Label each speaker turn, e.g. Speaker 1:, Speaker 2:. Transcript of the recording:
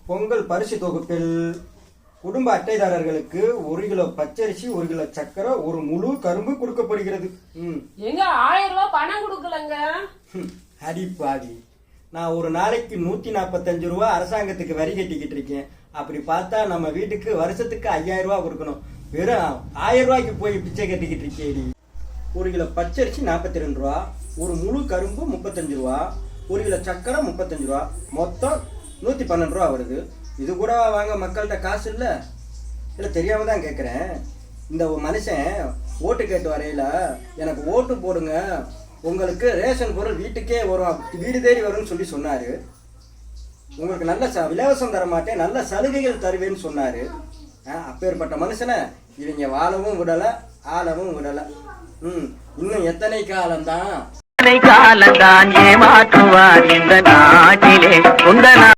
Speaker 1: பொங்கல் பரிசு தொகுப்பில் குடும்ப அட்டைதாரர்களுக்கு 1 கிலோ பச்சரிசி, 1 கிலோ சக்கரை, ஒரு முழு கரும்பு கொடுக்கப்படுகிறது.
Speaker 2: எங்க 1000 ரூபாய் பணம் கொடுக்கலங்க.
Speaker 1: அடிப்பாடி, நான் ஒரு நாளைக்கு 145 ரூபா அரசாங்கத்துக்கு வரி கட்டிக்கிட்டு இருக்கேன். அப்படி பார்த்தா நம்ம வீட்டுக்கு வருஷத்துக்கு 5000 ரூபா கொடுக்கணும். வெறும் 1000 ரூபாய்க்கு போய் பிச்சை கட்டிக்கிட்டு இருக்கேடி. 1 கிலோ பச்சரிசி 42 ரூபா, ஒரு முழு கரும்பு 35 ரூபா, 1 கிலோ சக்கரை 35 ரூபா, மொத்தம் 112 ரூபா வருது. இது கூட வாங்க மக்கள்கிட்ட காசு இல்லை தெரியாம தான் கேட்குறேன். இந்த மனுஷன் ஓட்டு கேட்டு வரையில எனக்கு ஓட்டு போடுங்க, உங்களுக்கு ரேஷன் பொருள் வீட்டுக்கே வரும், வீடு தேடி வரும்னு சொல்லி சொன்னார். உங்களுக்கு நல்ல இலவசம் தர மாட்டேன், நல்ல சலுகைகள் தருவேன்னு சொன்னார். அப்பேற்பட்ட மனுஷனை இவங்க வாழவும் விடலை, ஆளவும் விடலை. இன்னும் எத்தனை காலம்தான்
Speaker 3: ஏமாற்றுவார் இந்த நாட்டிலே